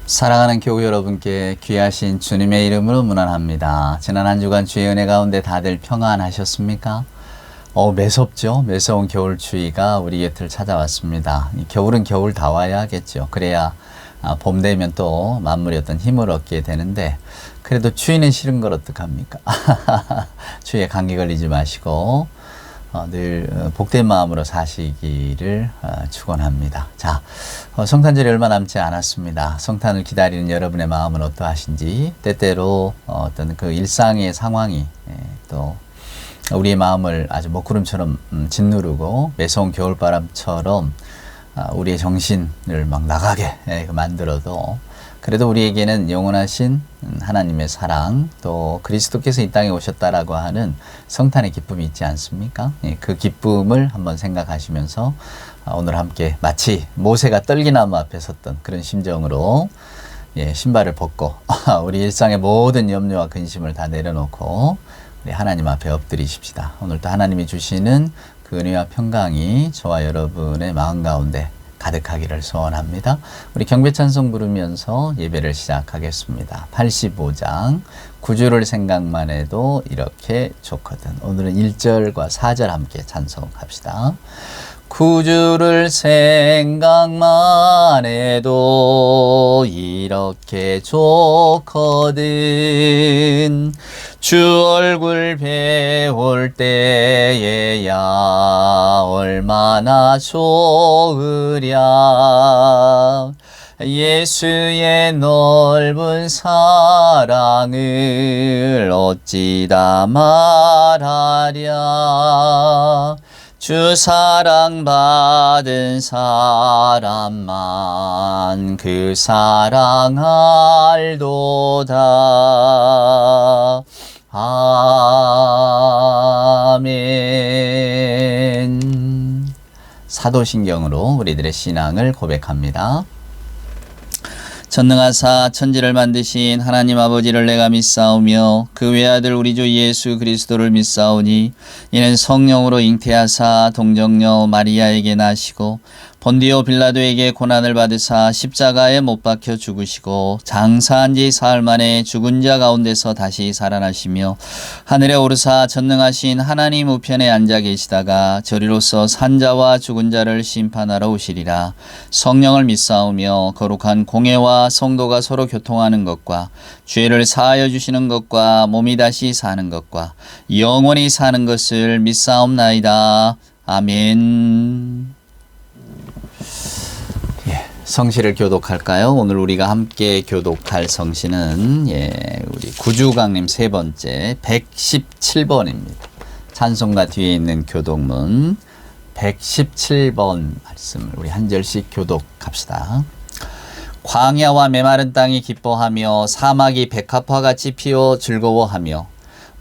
사랑하는 교우 여러분께 귀하신 주님의 이름으로 문안합니다. 지난 한 주간 주의 은혜 가운데 다들 평안하셨습니까? 매섭죠? 매서운 겨울 추위가 우리 곁을 찾아왔습니다. 겨울은 겨울 다 와야 하겠죠. 그래야 봄 되면 또 만물이 어떤 힘을 얻게 되는데, 그래도 추위는 싫은 걸 어떡합니까? 추위에 감기 걸리지 마시고 늘 복된 마음으로 사시기를 축원합니다. 자, 성탄절이 얼마 남지 않았습니다. 성탄을 기다리는 여러분의 마음은 어떠하신지, 때때로 어떤 그 일상의 상황이 또 우리의 마음을 아주 먹구름처럼 짓누르고 매서운 겨울바람처럼 우리의 정신을 막 나가게 만들어도, 그래도 우리에게는 영원하신 하나님의 사랑, 또 그리스도께서 이 땅에 오셨다라고 하는 성탄의 기쁨이 있지 않습니까? 그 기쁨을 한번 생각하시면서 오늘 함께 마치 모세가 떨기나무 앞에 섰던 그런 심정으로 신발을 벗고 우리 일상의 모든 염려와 근심을 다 내려놓고 우리 하나님 앞에 엎드리십시다. 오늘도 하나님이 주시는 그 은혜와 평강이 저와 여러분의 마음 가운데 가득하기를 소원합니다. 우리 경배찬송 부르면서 예배를 시작하겠습니다. 85장 구주를 생각만 해도 이렇게 좋거든. 오늘은 1절과 4절 함께 찬송합시다. 구주를 생각만 해도 이렇게 좋거든. 주 얼굴 배울 때에야 얼마나 좋으랴. 예수의 넓은 사랑을 어찌다 말하랴. 주 사랑 받은 사람만 그 사랑 알도다. 아멘. 사도신경으로 우리들의 신앙을 고백합니다. 전능하사 천지를 만드신 하나님 아버지를 내가 믿사오며 그 외아들 우리 주 예수 그리스도를 믿사오니 이는 성령으로 잉태하사 동정녀 마리아에게 나시고 본디오 빌라도에게 고난을 받으사 십자가에 못 박혀 죽으시고 장사한 지 사흘 만에 죽은 자 가운데서 다시 살아나시며 하늘에 오르사 전능하신 하나님 우편에 앉아 계시다가 저리로서 산자와 죽은 자를 심판하러 오시리라. 성령을 믿사오며 거룩한 공회와 성도가 서로 교통하는 것과 죄를 사하여 주시는 것과 몸이 다시 사는 것과 영원히 사는 것을 믿사옵나이다. 아멘. 성시를 교독할까요? 오늘 우리가 함께 교독할 성시는 우리 구주강림 세 번째 117번입니다. 찬송가 뒤에 있는 교독문 117번 말씀을 우리 한 절씩 교독합시다. 광야와 메마른 땅이 기뻐하며 사막이 백합화같이 피어 즐거워하며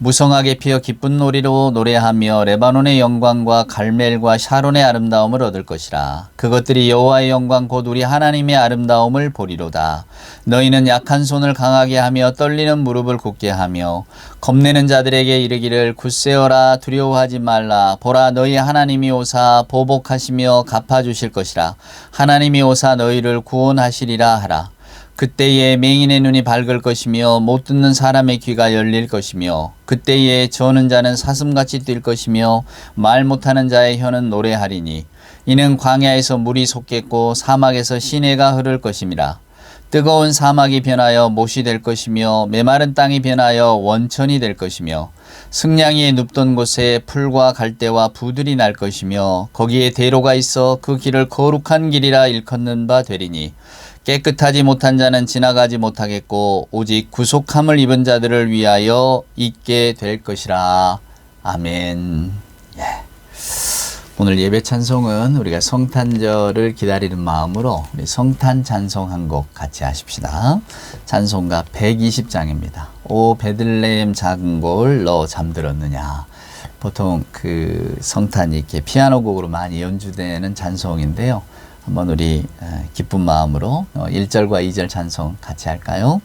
무성하게 피어 기쁜 놀이로 노래하며 레바논의 영광과 갈멜과 샤론의 아름다움을 얻을 것이라. 그것들이 여호와의 영광 곧 우리 하나님의 아름다움을 보리로다. 너희는 약한 손을 강하게 하며 떨리는 무릎을 굳게 하며 겁내는 자들에게 이르기를 굳세어라 두려워하지 말라. 보라 너희 하나님이 오사 보복하시며 갚아주실 것이라. 하나님이 오사 너희를 구원하시리라 하라. 그때에 맹인의 눈이 밝을 것이며 못 듣는 사람의 귀가 열릴 것이며 그때에 저는 자는 사슴같이 뛸 것이며 말 못하는 자의 혀는 노래하리니 이는 광야에서 물이 솟겠고 사막에서 시내가 흐를 것임이라. 뜨거운 사막이 변하여 못이 될 것이며 메마른 땅이 변하여 원천이 될 것이며 승냥이의 눕던 곳에 풀과 갈대와 부들이 날 것이며 거기에 대로가 있어 그 길을 거룩한 길이라 일컫는 바 되리니 깨끗하지 못한 자는 지나가지 못하겠고 오직 구속함을 입은 자들을 위하여 있게 될 것이라. 아멘. 오늘 예배 찬송은 우리가 성탄절을 기다리는 마음으로 우리 성탄 찬송 한 곡 같이 하십시다. 찬송가 120장입니다. 오 베들레헴 작은 골 너 잠들었느냐. 보통 그 성탄이 이렇게 피아노 곡으로 많이 연주되는 찬송인데요. 한번 우리 기쁜 마음으로 1절과 2절 찬송 같이 할까요?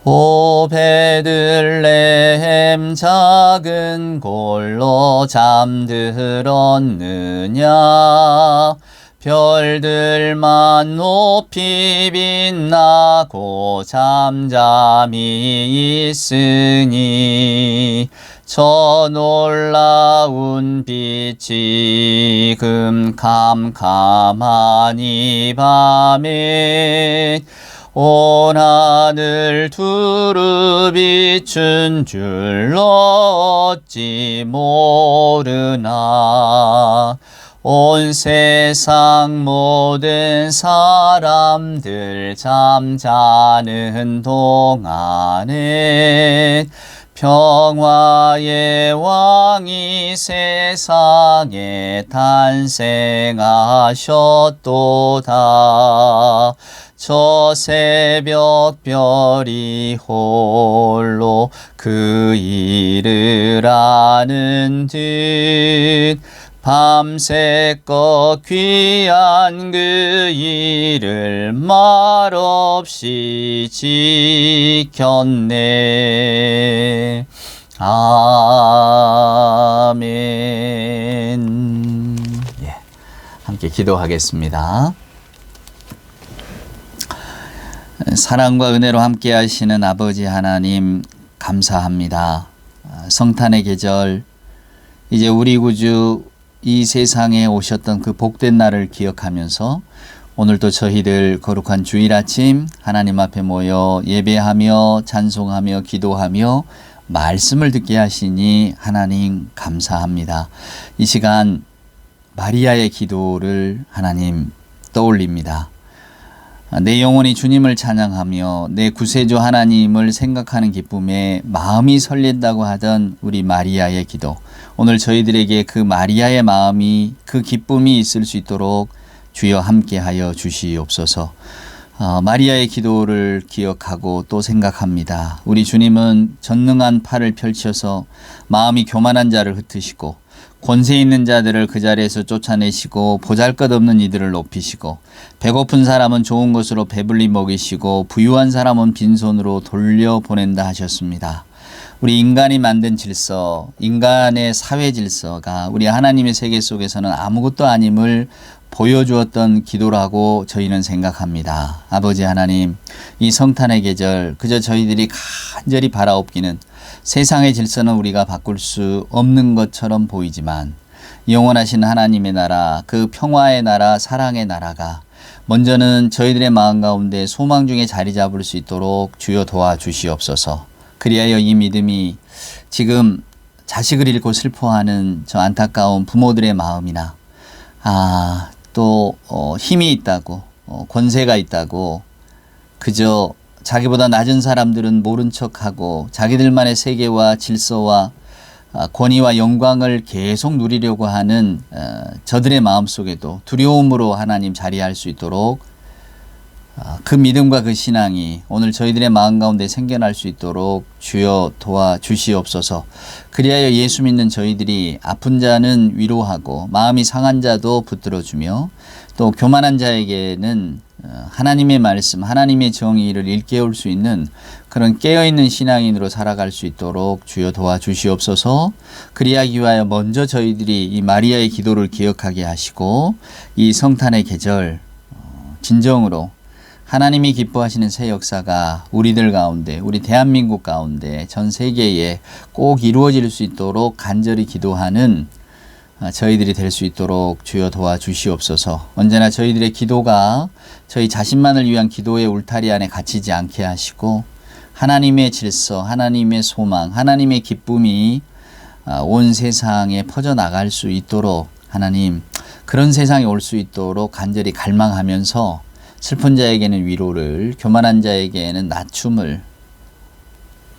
오 베들레헴 작은 골로 잠들었느냐. 별들만 높이 빛나고 잠잠히 있으니 저 놀라운 빛이 캄캄한 이 밤에 온 하늘 두루 비춘 줄 어찌 모르나. 온 세상 모든 사람들 잠자는 동안에 평화의 왕이 세상에 탄생하셨도다. 저 새벽 별이 홀로 그 일을 아는 듯 밤새껏 귀한 그 일을 말없이 지켰네. 아멘. 예, 함께 기도하겠습니다. 사랑과 은혜로 함께 하시는 아버지 하나님 감사합니다. 성탄의 계절, 이제 우리 구주 이 세상에 오셨던 그 복된 날을 기억하면서 오늘도 저희들 거룩한 주일 아침 하나님 앞에 모여 예배하며 찬송하며 기도하며 말씀을 듣게 하시니 하나님 감사합니다. 이 시간 마리아의 기도를 하나님 떠올립니다. 내 영혼이 주님을 찬양하며 내 구세주 하나님을 생각하는 기쁨에 마음이 설렌다고 하던 우리 마리아의 기도, 오늘 저희들에게 그 마리아의 마음이, 그 기쁨이 있을 수 있도록 주여 함께하여 주시옵소서. 마리아의 기도를 기억하고 또 생각합니다. 우리 주님은 전능한 팔을 펼쳐서 마음이 교만한 자를 흩으시고 권세 있는 자들을 그 자리에서 쫓아내시고 보잘것없는 이들을 높이시고 배고픈 사람은 좋은 것으로 배불리 먹이시고 부유한 사람은 빈손으로 돌려보낸다 하셨습니다. 우리 인간이 만든 질서, 인간의 사회 질서가 우리 하나님의 세계 속에서는 아무것도 아님을 보여주었던 기도라고 저희는 생각합니다. 아버지 하나님, 이 성탄의 계절 그저 저희들이 간절히 바라옵기는 세상의 질서는 우리가 바꿀 수 없는 것처럼 보이지만 영원하신 하나님의 나라, 그 평화의 나라, 사랑의 나라가 먼저는 저희들의 마음 가운데 소망 중에 자리 잡을 수 있도록 주여 도와주시옵소서. 그리하여 이 믿음이 지금 자식을 잃고 슬퍼하는 저 안타까운 부모들의 마음이나 또 힘이 있다고 권세가 있다고 그저 자기보다 낮은 사람들은 모른 척하고 자기들만의 세계와 질서와 권위와 영광을 계속 누리려고 하는 저들의 마음속에도 두려움으로 하나님 자리할 수 있도록 그 믿음과 그 신앙이 오늘 저희들의 마음 가운데 생겨날 수 있도록 주여 도와주시옵소서. 그리하여 예수 믿는 저희들이 아픈 자는 위로하고 마음이 상한 자도 붙들어주며 또 교만한 자에게는 하나님의 말씀, 하나님의 정의를 일깨울 수 있는 그런 깨어있는 신앙인으로 살아갈 수 있도록 주여 도와주시옵소서. 그리하기 위하여 먼저 저희들이 이 마리아의 기도를 기억하게 하시고 이 성탄의 계절 진정으로 하나님이 기뻐하시는 새 역사가 우리들 가운데, 우리 대한민국 가운데, 전 세계에 꼭 이루어질 수 있도록 간절히 기도하는 저희들이 될 수 있도록 주여 도와주시옵소서. 언제나 저희들의 기도가 저희 자신만을 위한 기도의 울타리 안에 갇히지 않게 하시고 하나님의 질서, 하나님의 소망, 하나님의 기쁨이 온 세상에 퍼져나갈 수 있도록 하나님, 그런 세상에 올 수 있도록 간절히 갈망하면서 슬픈 자에게는 위로를, 교만한 자에게는 낮춤을,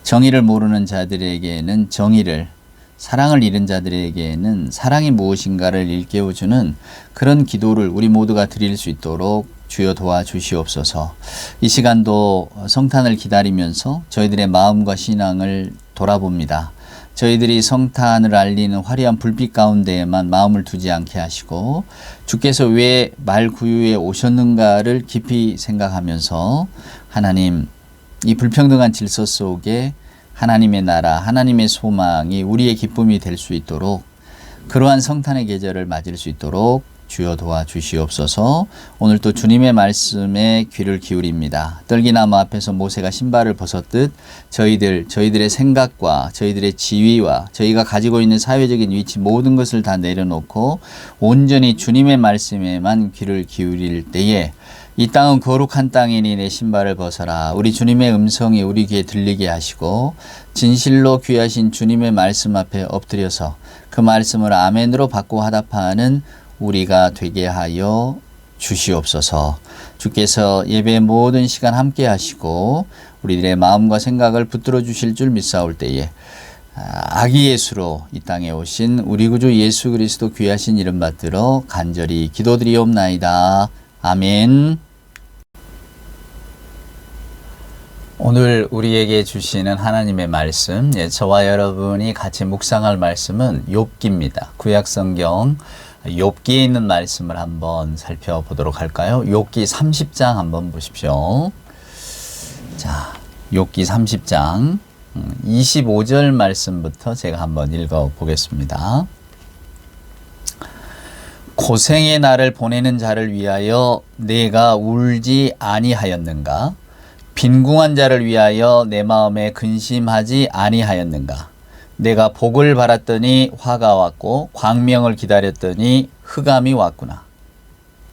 정의를 모르는 자들에게는 정의를, 사랑을 잃은 자들에게는 사랑이 무엇인가를 일깨워주는 그런 기도를 우리 모두가 드릴 수 있도록 주여 도와주시옵소서. 이 시간도 성탄을 기다리면서 저희들의 마음과 신앙을 돌아봅니다. 저희들이 성탄을 알리는 화려한 불빛 가운데에만 마음을 두지 않게 하시고 주께서 왜 말 구유에 오셨는가를 깊이 생각하면서 하나님, 이 불평등한 질서 속에 하나님의 나라, 하나님의 소망이 우리의 기쁨이 될 수 있도록 그러한 성탄의 계절을 맞을 수 있도록 주여 도와주시옵소서. 오늘 또 주님의 말씀에 귀를 기울입니다. 떨기나무 앞에서 모세가 신발을 벗었듯 저희들의 생각과 저희들의 지위와 저희가 가지고 있는 사회적인 위치 모든 것을 다 내려놓고 온전히 주님의 말씀에만 귀를 기울일 때에 이 땅은 거룩한 땅이니 내 신발을 벗어라. 우리 주님의 음성이 우리 귀에 들리게 하시고 진실로 귀하신 주님의 말씀 앞에 엎드려서 그 말씀을 아멘으로 받고 화답하는 우리가 되게 하여 주시옵소서. 주께서 예배의 모든 시간 함께 하시고 우리들의 마음과 생각을 붙들어 주실 줄 믿사올 때에 아기 예수로 이 땅에 오신 우리 구주 예수 그리스도 귀하신 이름 받들어 간절히 기도드리옵나이다. 아멘. 오늘 우리에게 주시는 하나님의 말씀, 저와 여러분이 같이 묵상할 말씀은 욥기입니다. 구약성경 욥기에 있는 말씀을 한번 살펴보도록 할까요? 욥기 30장 한번 보십시오. 자, 욥기 30장 25절 말씀부터 제가 한번 읽어보겠습니다. 고생의 날을 보내는 자를 위하여 내가 울지 아니하였는가? 빈궁한 자를 위하여 내 마음에 근심하지 아니하였는가? 내가 복을 바랐더니 화가 왔고 광명을 기다렸더니 흑암이 왔구나.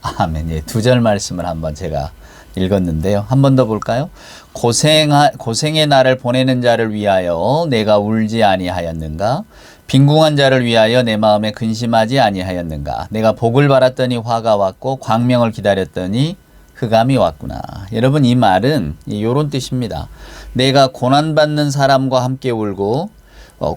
아멘. 예, 두 절 말씀을 한번 제가 읽었는데요. 한 번 더 볼까요? 고생의 날을 보내는 자를 위하여 내가 울지 아니하였는가? 빈궁한 자를 위하여 내 마음에 근심하지 아니하였는가? 내가 복을 바랐더니 화가 왔고 광명을 기다렸더니 흑암이 왔구나. 여러분, 이 말은 이런 뜻입니다. 내가 고난받는 사람과 함께 울고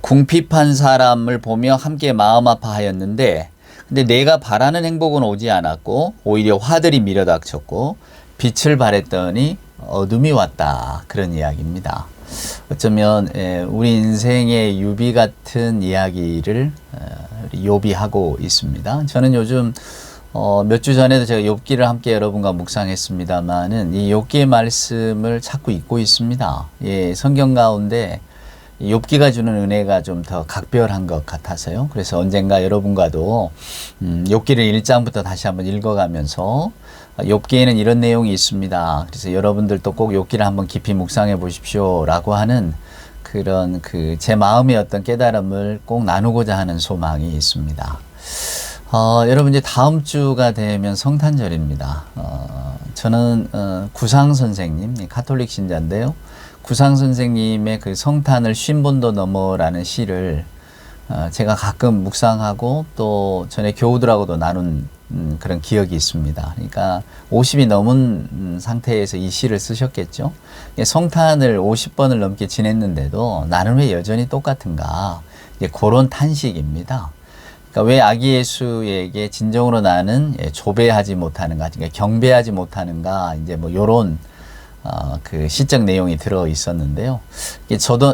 궁핍한 사람을 보며 함께 마음 아파하였는데 근데 내가 바라는 행복은 오지 않았고 오히려 화들이 밀어닥쳤고 빛을 발했더니 어둠이 왔다. 그런 이야기입니다. 어쩌면 우리 인생의 유비 같은 이야기를 욥이 하고 있습니다. 저는 요즘 몇 주 전에도 제가 욥기를 함께 여러분과 묵상했습니다만은 이 욥기의 말씀을 자꾸 읽고 있습니다. 예, 성경 가운데 욥기가 주는 은혜가 좀 더 각별한 것 같아서요. 그래서 언젠가 여러분과도 욥기를 1장부터 다시 한번 읽어가면서 욥기에는 이런 내용이 있습니다. 그래서 여러분들도 꼭 욥기를 한번 깊이 묵상해 보십시오라고 하는 그런 제 마음의 어떤 깨달음을 꼭 나누고자 하는 소망이 있습니다. 여러분 이제 다음 주가 되면 성탄절입니다. 저는 구상 선생님, 가톨릭 신자인데요. 구상 선생님의 그 성탄을 50번도 넘어라는 시를 제가 가끔 묵상하고 또 전에 교우들하고도 나눈 그런 기억이 있습니다. 그러니까 50이 넘은 상태에서 이 시를 쓰셨겠죠. 성탄을 50번을 넘게 지냈는데도 나는 왜 여전히 똑같은가? 그런 탄식입니다. 그러니까 왜 아기 예수에게 진정으로 나는 조배하지 못하는가, 그러니까 경배하지 못하는가, 이제 뭐 요런 그 시적 내용이 들어 있었는데요.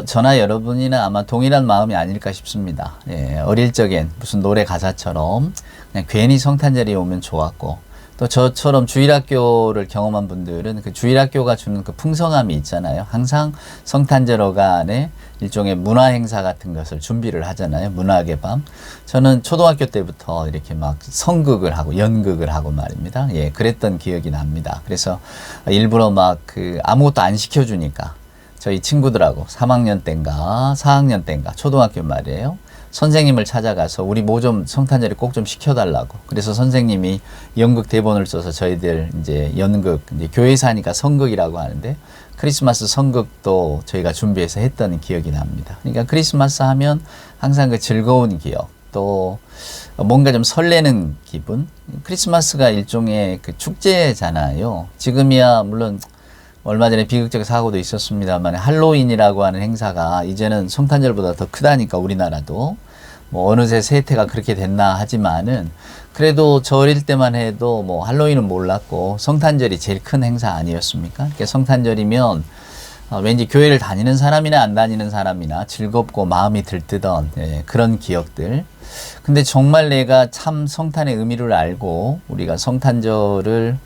저나 여러분이나 아마 동일한 마음이 아닐까 싶습니다. 어릴 적엔 무슨 노래 가사처럼 그냥 괜히 성탄절이 오면 좋았고, 또 저처럼 주일학교를 경험한 분들은 그 주일학교가 주는 그 풍성함이 있잖아요. 항상 성탄절 어간에 일종의 문화 행사 같은 것을 준비를 하잖아요. 문학의 밤. 저는 초등학교 때부터 이렇게 막 성극을 하고 연극을 하고 말입니다. 예, 그랬던 기억이 납니다. 그래서 일부러 막 아무것도 안 시켜주니까 저희 친구들하고 3학년 때인가 4학년 때인가 초등학교 말이에요. 선생님을 찾아가서 우리 뭐 좀 성탄절에 꼭 좀 시켜달라고. 그래서 선생님이 연극 대본을 써서 저희들 이제 연극, 이제 교회에서 하니까 성극이라고 하는데 크리스마스 성극도 저희가 준비해서 했던 기억이 납니다. 그러니까 크리스마스 하면 항상 그 즐거운 기억, 또 뭔가 좀 설레는 기분. 크리스마스가 일종의 그 축제잖아요. 지금이야 물론 얼마 전에 비극적 사고도 있었습니다만 할로윈이라고 하는 행사가 이제는 성탄절보다 더 크다니까 우리나라도 뭐 어느새 세태가 그렇게 됐나 하지만은 그래도 저 어릴 때만 해도 뭐 할로윈은 몰랐고 성탄절이 제일 큰 행사 아니었습니까? 그러니까 성탄절이면 왠지 교회를 다니는 사람이나 안 다니는 사람이나 즐겁고 마음이 들뜨던 그런 기억들. 근데 정말 내가 참 성탄의 의미를 알고 우리가 성탄절을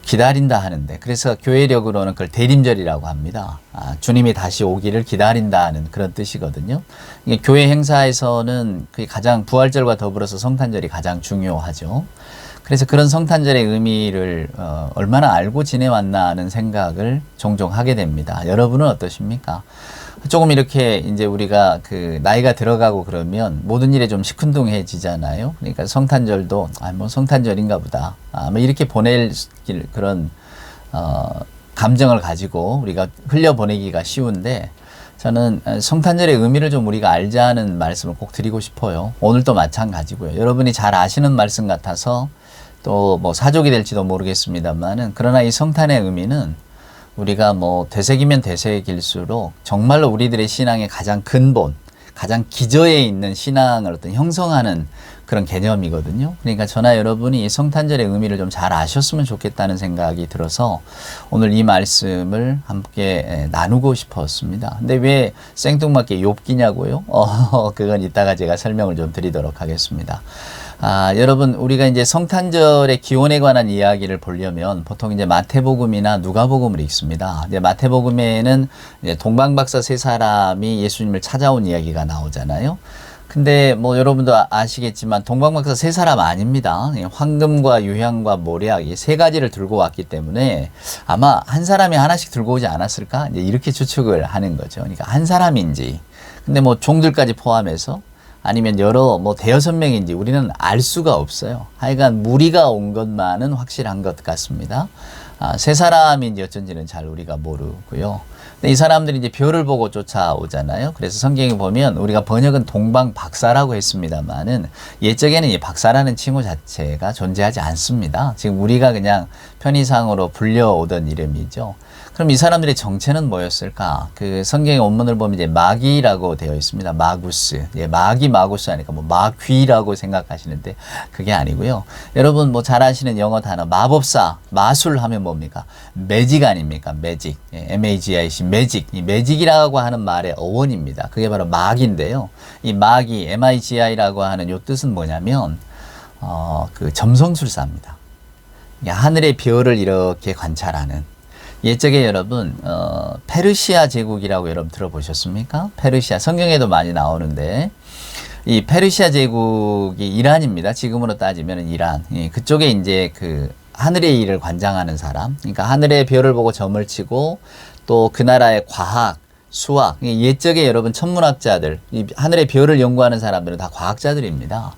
기다린다 하는데, 그래서 교회력으로는 그걸 대림절이라고 합니다. 주님이 다시 오기를 기다린다 하는 그런 뜻이거든요. 이게 교회 행사에서는 그게 가장 부활절과 더불어서 성탄절이 가장 중요하죠. 그래서 그런 성탄절의 의미를 얼마나 알고 지내왔나 하는 생각을 종종 하게 됩니다. 여러분은 어떠십니까? 조금 이렇게 이제 우리가 그 나이가 들어가고 그러면 모든 일에 좀 시큰둥해지잖아요. 그러니까 성탄절도 뭐 성탄절인가 보다. 뭐 이렇게 보낼 그런 감정을 가지고 우리가 흘려보내기가 쉬운데, 저는 성탄절의 의미를 좀 우리가 알자는 말씀을 꼭 드리고 싶어요. 오늘도 마찬가지고요. 여러분이 잘 아시는 말씀 같아서 또 뭐 사족이 될지도 모르겠습니다만은, 그러나 이 성탄의 의미는 우리가 뭐 되새기면 되새길수록 정말로 우리들의 신앙의 가장 근본, 가장 기저에 있는 신앙을 어떤 형성하는 그런 개념이거든요. 그러니까 저나 여러분이 이 성탄절의 의미를 좀 잘 아셨으면 좋겠다는 생각이 들어서 오늘 이 말씀을 함께 나누고 싶었습니다. 근데 왜 생뚱맞게 욥기냐고요? 그건 이따가 제가 설명을 좀 드리도록 하겠습니다. 여러분, 우리가 이제 성탄절의 기원에 관한 이야기를 보려면 보통 이제 마태복음이나 누가복음을 읽습니다. 이제 마태복음에는 이제 동방박사 세 사람이 예수님을 찾아온 이야기가 나오잖아요. 근데 뭐 여러분도 아시겠지만 동방박사 세 사람 아닙니다. 황금과 유향과 모략 이 세 가지를 들고 왔기 때문에 아마 한 사람이 하나씩 들고 오지 않았을까? 이제 이렇게 추측을 하는 거죠. 그러니까 한 사람인지, 근데 뭐 종들까지 포함해서 아니면 여러 뭐 대여섯 명인지 우리는 알 수가 없어요. 하여간 무리가 온 것만은 확실한 것 같습니다. 세 사람인지 어쩐지는 잘 우리가 모르고요. 근데 이 사람들이 이제 별을 보고 쫓아오잖아요. 그래서 성경에 보면 우리가 번역은 동방박사라고 했습니다만은 옛적에는 이 박사라는 칭호 자체가 존재하지 않습니다. 지금 우리가 그냥 편의상으로 불려오던 이름이죠. 그럼 이 사람들의 정체는 뭐였을까? 그 성경의 원문을 보면 이제 마귀라고 되어 있습니다. 마구스. 예, 마귀 마구스 하니까 뭐 마귀라고 생각하시는데 그게 아니고요. 여러분 뭐 잘 아시는 영어 단어 마법사, 마술 하면 뭡니까? 매직 아닙니까? 매직. 예, M-A-G-I-C, 매직. 이 매직이라고 하는 말의 어원입니다. 그게 바로 마귀인데요. 이 마귀, M-I-G-I라고 하는 요 뜻은 뭐냐면 그 점성술사입니다. 하늘의 별을 이렇게 관찰하는. 옛적에 여러분 페르시아 제국이라고 여러분 들어보셨습니까? 페르시아 성경에도 많이 나오는데 이 페르시아 제국이 이란입니다. 지금으로 따지면 이란. 그쪽에 이제 그 하늘의 일을 관장하는 사람, 그러니까 하늘의 별을 보고 점을 치고 또 그 나라의 과학, 수학, 옛적에 여러분 천문학자들, 이 하늘의 별을 연구하는 사람들은 다 과학자들입니다.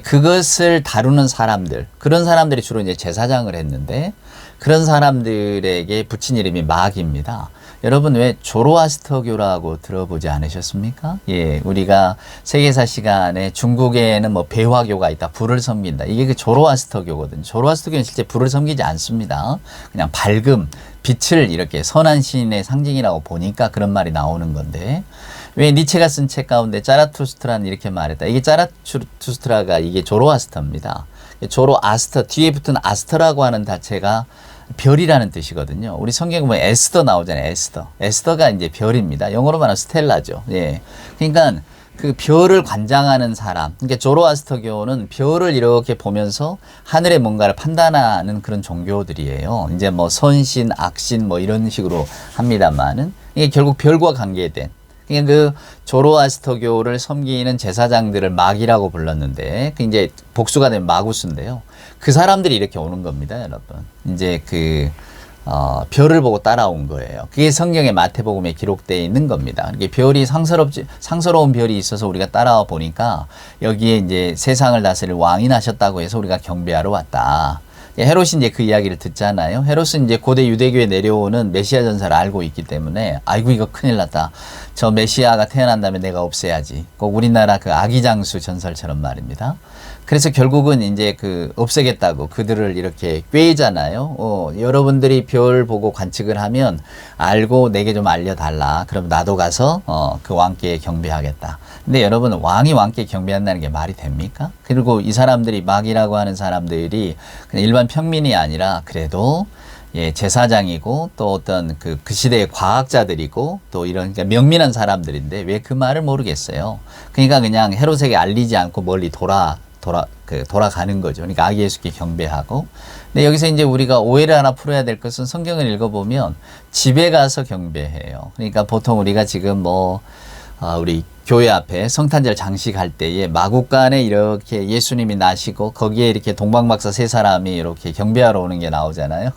그것을 다루는 사람들, 그런 사람들이 주로 이제 제사장을 했는데 그런 사람들에게 붙인 이름이 마귀입니다. 여러분 왜 조로아스터교라고 들어보지 않으셨습니까? 예, 우리가 세계사 시간에 중국에는 뭐 배화교가 있다, 불을 섬긴다. 이게 그 조로아스터교거든요. 조로아스터교는 실제 불을 섬기지 않습니다. 그냥 밝음, 빛을 이렇게 선한 신의 상징이라고 보니까 그런 말이 나오는 건데, 왜 니체가 쓴 책 가운데 짜라투스트라는 이렇게 말했다. 이게 짜라투스트라가 이게 조로아스터입니다. 조로아스터 뒤에 붙은 아스터라고 하는 자체가 별이라는 뜻이거든요. 우리 성경에 보면 에스더 나오잖아요. 에스더. 에스더가 이제 별입니다. 영어로 말하면 스텔라죠. 예. 그러니까 그 별을 관장하는 사람. 그러니까 조로아스터교는 별을 이렇게 보면서 하늘의 뭔가를 판단하는 그런 종교들이에요. 이제 뭐 선신, 악신 뭐 이런 식으로 합니다만은 이게 결국 별과 관계된. 그러니까 그 조로아스터교를 섬기는 제사장들을 마귀라고 불렀는데 그 이제 복수가 되면 마구스인데요. 그 사람들이 이렇게 오는 겁니다, 여러분. 이제 그 별을 보고 따라온 거예요. 그게 성경의 마태복음에 기록되어 있는 겁니다. 이게 별이 상스러운 별이 있어서 우리가 따라와 보니까 여기에 이제 세상을 다스릴 왕이 나셨다고 해서 우리가 경배하러 왔다. 헤롯이 이제 그 이야기를 듣잖아요. 헤롯은 이제 고대 유대교에 내려오는 메시아 전사를 알고 있기 때문에 아이고 이거 큰일 났다. 저 메시아가 태어난다면 내가 없애야지. 꼭 우리나라 그 아기장수 전설처럼 말입니다. 그래서 결국은 이제 그 없애겠다고 그들을 이렇게 꾀잖아요. 여러분들이 별 보고 관측을 하면 알고 내게 좀 알려달라. 그럼 나도 가서 그 왕께 경배하겠다. 근데 여러분 왕이 왕께 경배한다는 게 말이 됩니까? 그리고 이 사람들이 마귀라고 하는 사람들이 그냥 일반 평민이 아니라 그래도 예, 제사장이고 또 어떤 그 시대의 과학자들이고 또 이런 그러니까 명민한 사람들인데 왜 그 말을 모르겠어요. 그러니까 그냥 헤롯에게 알리지 않고 멀리 돌아가는 거죠. 그러니까 아기 예수께 경배하고. 근데 여기서 이제 우리가 오해를 하나 풀어야 될 것은 성경을 읽어보면 집에 가서 경배해요. 그러니까 보통 우리가 지금 우리 교회 앞에 성탄절 장식할 때에 마구간에 이렇게 예수님이 나시고 거기에 이렇게 동방박사 세 사람이 이렇게 경배하러 오는 게 나오잖아요.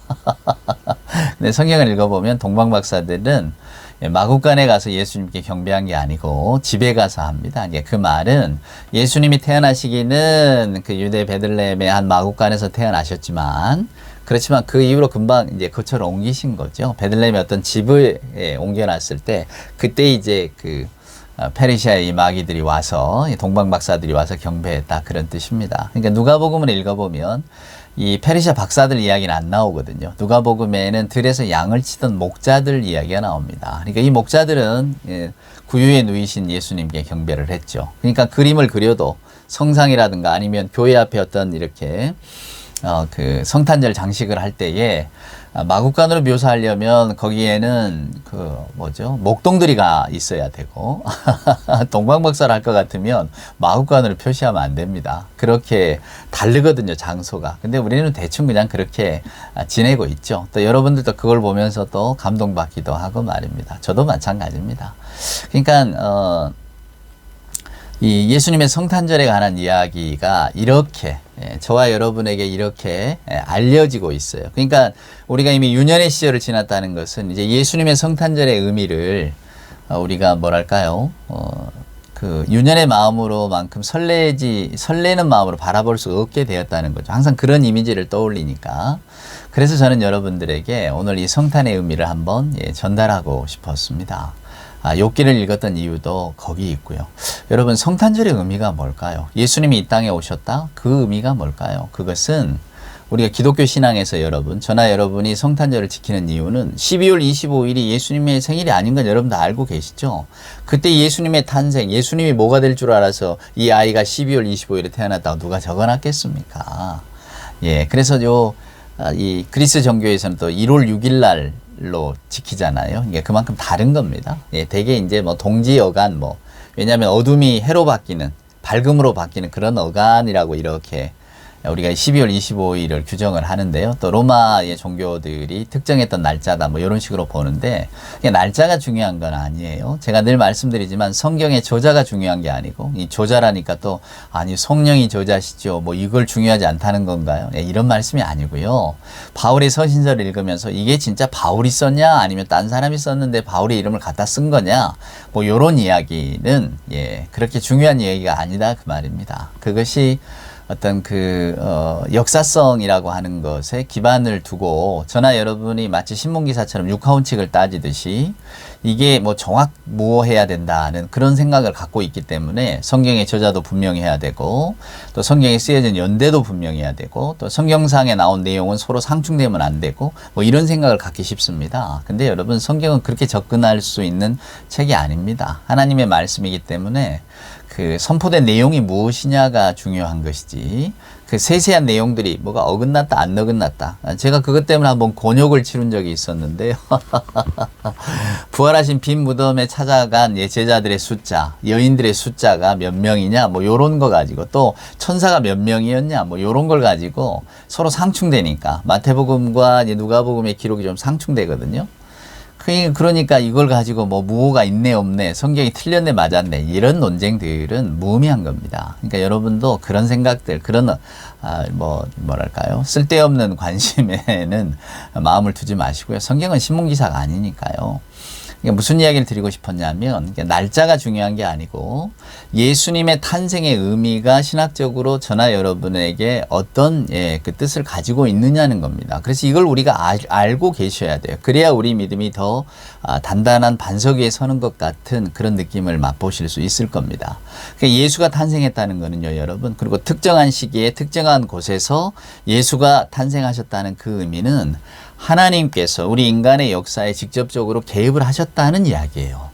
근데 성경을 읽어보면 동방박사들은 마구간에 가서 예수님께 경배한 게 아니고 집에 가서 합니다. 그 말은 예수님이 태어나시기는 그 유대 베들레헴의 한 마구간에서 태어나셨지만 그렇지만 그 이후로 금방 이제 거처를 옮기신 거죠. 베들레헴의 어떤 집을 옮겨놨을 때 그때 이제 그 페르시아의 이 마귀들이 와서 동방박사들이 와서 경배했다 그런 뜻입니다. 그러니까 누가복음을 읽어보면 이 페르시아 박사들 이야기는 안 나오거든요. 누가복음에는 들에서 양을 치던 목자들 이야기가 나옵니다. 그러니까 이 목자들은 구유에 누이신 예수님께 경배를 했죠. 그러니까 그림을 그려도 성상이라든가 아니면 교회 앞에 어떤 이렇게 그 성탄절 장식을 할 때에 마구간으로 묘사하려면 거기에는 목동들이가 있어야 되고 동방박사를 할 것 같으면 마구간으로 표시하면 안 됩니다. 그렇게 다르거든요, 장소가. 근데 우리는 대충 그냥 그렇게 지내고 있죠. 또 여러분들도 그걸 보면서 또 감동받기도 하고 말입니다. 저도 마찬가지입니다. 그러니까 이 예수님의 성탄절에 관한 이야기가 이렇게 저와 여러분에게 이렇게 알려지고 있어요. 그러니까 우리가 이미 유년의 시절을 지났다는 것은 이제 예수님의 성탄절의 의미를 우리가 뭐랄까요? 그 유년의 마음으로만큼 설레는 마음으로 바라볼 수 없게 되었다는 거죠. 항상 그런 이미지를 떠올리니까. 그래서 저는 여러분들에게 오늘 이 성탄의 의미를 한번 전달하고 싶었습니다. 욥기를 읽었던 이유도 거기 있고요. 여러분, 성탄절의 의미가 뭘까요? 예수님이 이 땅에 오셨다? 그 의미가 뭘까요? 그것은 우리가 기독교 신앙에서 저나 여러분이 성탄절을 지키는 이유는 12월 25일이 예수님의 생일이 아닌 건 여러분 다 알고 계시죠? 그때 예수님의 탄생, 예수님이 뭐가 될 줄 알아서 이 아이가 12월 25일에 태어났다고 누가 적어놨겠습니까? 그래서 이 그리스 정교에서는 또 1월 6일 날로 지키잖아요. 이게 그만큼 다른 겁니다. 대개 이제 동지 어간 왜냐하면 어둠이 해로 바뀌는, 밝음으로 바뀌는 그런 어간이라고 이렇게 우리가 12월 25일을 규정을 하는데요. 또 로마의 종교들이 특정했던 날짜다 이런 식으로 보는데 날짜가 중요한 건 아니에요. 제가 늘 말씀드리지만 성경의 저자가 중요한 게 아니고 이 저자라니까 또 아니 성령이 저자시죠. 이걸 중요하지 않다는 건가요? 이런 말씀이 아니고요. 바울의 서신서를 읽으면서 이게 진짜 바울이 썼냐 아니면 딴 사람이 썼는데 바울의 이름을 갖다 쓴 거냐 요런 이야기는 그렇게 중요한 이야기가 아니다 그 말입니다. 그것이 어떤 역사성이라고 하는 것에 기반을 두고 저나 여러분이 마치 신문기사처럼 육하원칙을 따지듯이 이게 정확무해야 된다는 그런 생각을 갖고 있기 때문에 성경의 저자도 분명히 해야 되고 또 성경에 쓰여진 연대도 분명히 해야 되고 또 성경상에 나온 내용은 서로 상충되면 안 되고 이런 생각을 갖기 쉽습니다. 근데 여러분, 성경은 그렇게 접근할 수 있는 책이 아닙니다. 하나님의 말씀이기 때문에 그 선포된 내용이 무엇이냐가 중요한 것이지 그 세세한 내용들이 뭐가 어긋났다 안 어긋났다, 제가 그것 때문에 한번 곤욕을 치른 적이 있었는데요. 부활하신 빈 무덤에 찾아간 제자들의 숫자, 여인들의 숫자가 몇 명이냐 요런 거 가지고 또 천사가 몇 명이었냐 요런 걸 가지고 서로 상충되니까 마태복음과 누가복음의 기록이 좀 상충되거든요. 그러니까 이걸 가지고 무호가 있네 없네, 성경이 틀렸네 맞았네, 이런 논쟁들은 무의미한 겁니다. 그러니까 여러분도 그런 생각들, 그런 뭐랄까요, 쓸데없는 관심에는 마음을 두지 마시고요. 성경은 신문기사가 아니니까요. 무슨 이야기를 드리고 싶었냐면 날짜가 중요한 게 아니고 예수님의 탄생의 의미가 신학적으로 저나 여러분에게 어떤 그 뜻을 가지고 있느냐는 겁니다. 그래서 이걸 우리가 알고 계셔야 돼요. 그래야 우리 믿음이 더 단단한 반석 위에 서는 것 같은 그런 느낌을 맛보실 수 있을 겁니다. 그러니까 예수가 탄생했다는 거는요, 여러분, 그리고 특정한 시기에 특정한 곳에서 예수가 탄생하셨다는 그 의미는 하나님께서 우리 인간의 역사에 직접적으로 개입을 하셨다는 이야기예요.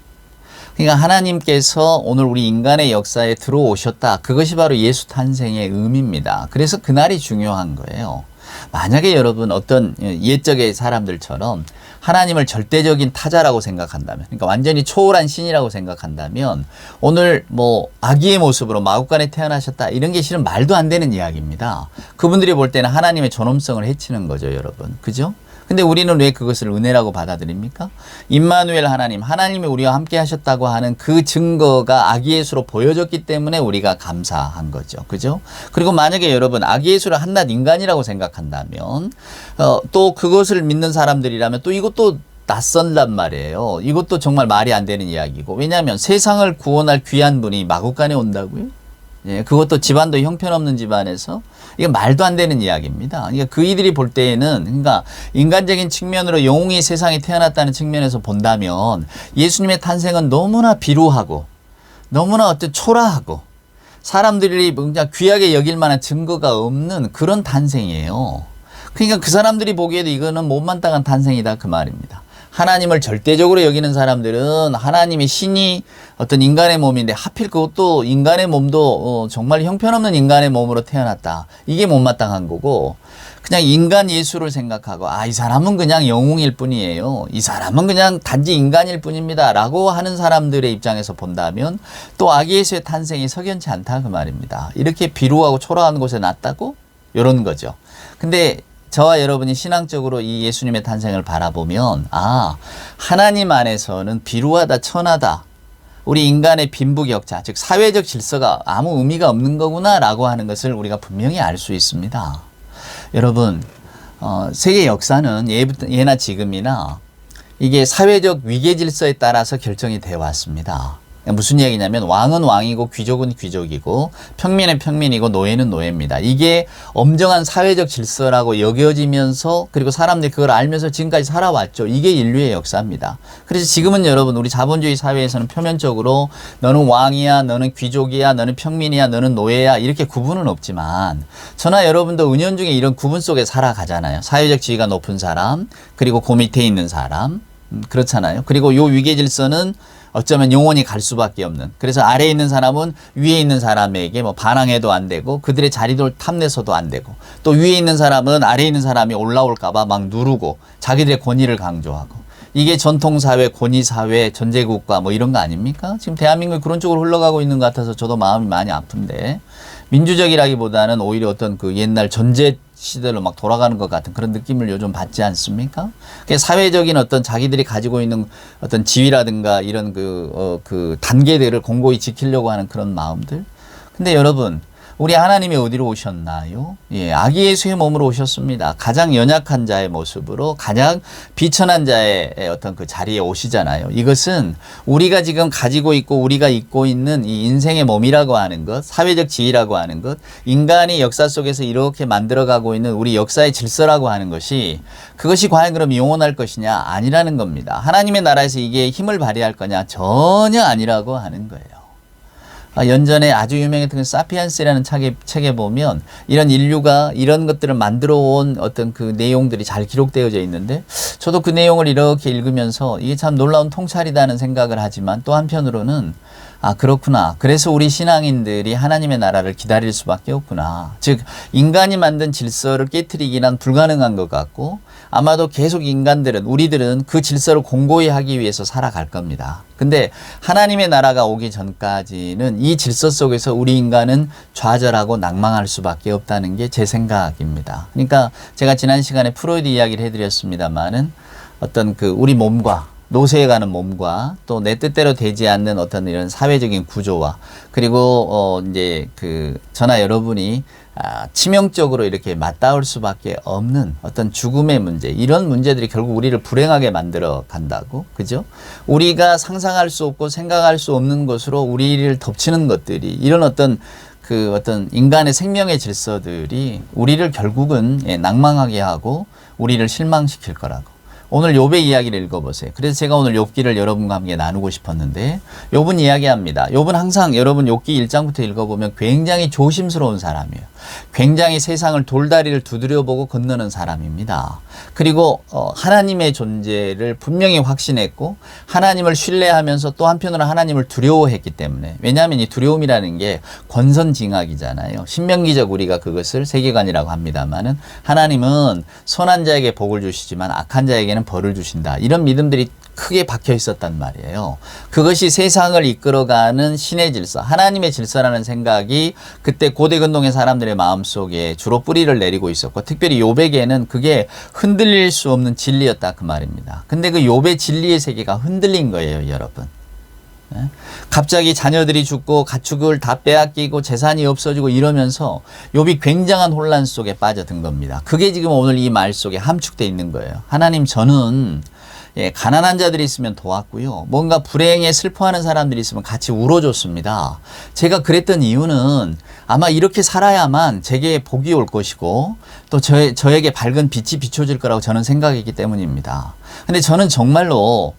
그러니까 하나님께서 오늘 우리 인간의 역사에 들어오셨다. 그것이 바로 예수 탄생의 의미입니다. 그래서 그날이 중요한 거예요. 만약에 여러분 어떤 옛적의 사람들처럼 하나님을 절대적인 타자라고 생각한다면, 그러니까 완전히 초월한 신이라고 생각한다면 오늘 뭐 아기의 모습으로 마구간에 태어나셨다 이런 게 실은 말도 안 되는 이야기입니다. 그분들이 볼 때는 하나님의 존엄성을 해치는 거죠, 여러분. 그죠? 근데 우리는 왜 그것을 은혜라고 받아들입니까? 임마누엘 하나님, 하나님이 우리와 함께 하셨다고 하는 그 증거가 아기 예수로 보여졌기 때문에 우리가 감사한 거죠. 그죠? 그리고 만약에 여러분 아기 예수를 한낱 인간이라고 생각한다면 또 그것을 믿는 사람들이라면 또 이것도 낯선단 말이에요. 이것도 정말 말이 안 되는 이야기고. 왜냐하면 세상을 구원할 귀한 분이 마구간에 온다고요? 예, 그것도 집안도 형편없는 집안에서 이게 말도 안 되는 이야기입니다. 그러니까 그이들이 볼 때에는 그러니까 인간적인 측면으로 영웅이 세상에 태어났다는 측면에서 본다면 예수님의 탄생은 너무나 비루하고 너무나 어떤 초라하고 사람들이 그냥 귀하게 여길 만한 증거가 없는 그런 탄생이에요. 그러니까 그 사람들이 보기에도 이거는 못마땅한 탄생이다 그 말입니다. 하나님을 절대적으로 여기는 사람들은 하나님의 신이 어떤 인간의 몸인데 하필 그것도 인간의 몸도 정말 형편없는 인간의 몸으로 태어났다. 이게 못마땅한 거고 그냥 인간 예수를 생각하고 이 사람은 그냥 영웅일 뿐이에요. 이 사람은 그냥 단지 인간일 뿐입니다. 라고 하는 사람들의 입장에서 본다면 또 아기 예수의 탄생이 석연치 않다 그 말입니다. 이렇게 비루하고 초라한 곳에 났다고? 이런 거죠. 근데 저와 여러분이 신앙적으로 이 예수님의 탄생을 바라보면 하나님 안에서는 비루하다 천하다. 우리 인간의 빈부격차 즉 사회적 질서가 아무 의미가 없는 거구나 라고 하는 것을 우리가 분명히 알 수 있습니다. 여러분 세계 역사는 예나 지금이나 이게 사회적 위계 질서에 따라서 결정이 되어 왔습니다. 무슨 얘기냐면 왕은 왕이고 귀족은 귀족이고 평민은 평민이고 노예는 노예입니다. 이게 엄정한 사회적 질서라고 여겨지면서 그리고 사람들이 그걸 알면서 지금까지 살아왔죠. 이게 인류의 역사입니다. 그래서 지금은 여러분 우리 자본주의 사회에서는 표면적으로 너는 왕이야 너는 귀족이야 너는 평민이야 너는 노예야 이렇게 구분은 없지만 저나 여러분도 은연중에 이런 구분 속에 살아가잖아요. 사회적 지위가 높은 사람 그리고 그 밑에 있는 사람 그렇잖아요. 그리고 요 위계 질서는 어쩌면 영원히 갈 수밖에 없는. 그래서 아래에 있는 사람은 위에 있는 사람에게 뭐 반항해도 안 되고 그들의 자리를 탐내서도 안 되고 또 위에 있는 사람은 아래에 있는 사람이 올라올까 봐 막 누르고 자기들의 권위를 강조하고 이게 전통사회, 권위사회, 전제국가 뭐 이런 거 아닙니까? 지금 대한민국이 그런 쪽으로 흘러가고 있는 것 같아서 저도 마음이 많이 아픈데 민주적이라기보다는 오히려 어떤 그 옛날 전제 시대로 막 돌아가는 것 같은 그런 느낌을 요즘 받지 않습니까? 사회적인 어떤 자기들이 가지고 있는 어떤 지위라든가 이런 그 단계들을 공고히 지키려고 하는 그런 마음들. 근데 여러분, 우리 하나님이 어디로 오셨나요? 예, 아기 예수의 몸으로 오셨습니다. 가장 연약한 자의 모습으로 가장 비천한 자의 어떤 그 자리에 오시잖아요. 이것은 우리가 지금 가지고 있고 우리가 입고 있는 이 인생의 몸이라고 하는 것, 사회적 지위라고 하는 것, 인간이 역사 속에서 이렇게 만들어가고 있는 우리 역사의 질서라고 하는 것이 그것이 과연 그럼 영원할 것이냐? 아니라는 겁니다. 하나님의 나라에서 이게 힘을 발휘할 거냐? 전혀 아니라고 하는 거예요. 연전에 아주 유명했던 사피엔스라는 책에 보면 이런 인류가 이런 것들을 만들어 온 어떤 그 내용들이 잘 기록되어져 있는데 저도 그 내용을 이렇게 읽으면서 이게 참 놀라운 통찰이라는 생각을 하지만 또 한편으로는 그렇구나. 그래서 우리 신앙인들이 하나님의 나라를 기다릴 수밖에 없구나. 즉 인간이 만든 질서를 깨트리기는 불가능한 것 같고 아마도 계속 우리들은 그 질서를 공고히 하기 위해서 살아갈 겁니다. 근데 하나님의 나라가 오기 전까지는 이 질서 속에서 우리 인간은 좌절하고 낭망할 수밖에 없다는 게 제 생각입니다. 그러니까 제가 지난 시간에 프로이드 이야기를 해드렸습니다만은 어떤 그 우리 몸과 노쇠해 가는 몸과 또 내 뜻대로 되지 않는 어떤 이런 사회적인 구조와 그리고 이제 그 저나 여러분이 치명적으로 이렇게 맞닿을 수밖에 없는 어떤 죽음의 문제 이런 문제들이 결국 우리를 불행하게 만들어 간다고 그죠? 우리가 상상할 수 없고 생각할 수 없는 것으로 우리를 덮치는 것들이 이런 어떤 인간의 생명의 질서들이 우리를 결국은 낭망하게 하고 우리를 실망시킬 거라고. 오늘 욥의 이야기를 읽어보세요. 그래서 제가 오늘 욥기를 여러분과 함께 나누고 싶었는데 욥은 이야기합니다. 욥은 항상 여러분 욥기 1장부터 읽어보면 굉장히 조심스러운 사람이에요. 굉장히 세상을 돌다리를 두드려보고 건너는 사람입니다. 그리고 하나님의 존재를 분명히 확신했고 하나님을 신뢰하면서 또 한편으로 하나님을 두려워했기 때문에 왜냐하면 이 두려움이라는 게 권선징악이잖아요. 신명기적 우리가 그것을 세계관이라고 합니다만은 하나님은 선한 자에게 복을 주시지만 악한 자에게는 자에게는 벌을 주신다. 이런 믿음들이 크게 박혀 있었단 말이에요. 그것이 세상을 이끌어가는 신의 질서, 하나님의 질서라는 생각이 그때 고대근동의 사람들의 마음속에 주로 뿌리를 내리고 있었고, 특별히 욥에게는 그게 흔들릴 수 없는 진리였다 그 말입니다. 근데 그 욥의 진리의 세계가 흔들린 거예요, 여러분. 갑자기 자녀들이 죽고 가축을 다 빼앗기고 재산이 없어지고 이러면서 욥이 굉장한 혼란 속에 빠져든 겁니다. 그게 지금 오늘 이 말 속에 함축되어 있는 거예요. 하나님, 저는 가난한 자들이 있으면 도왔고요. 뭔가 불행에 슬퍼하는 사람들이 있으면 같이 울어줬습니다. 제가 그랬던 이유는 아마 이렇게 살아야만 제게 복이 올 것이고 또 저에게 밝은 빛이 비춰질 거라고 저는 생각했기 때문입니다. 근데 저는 정말로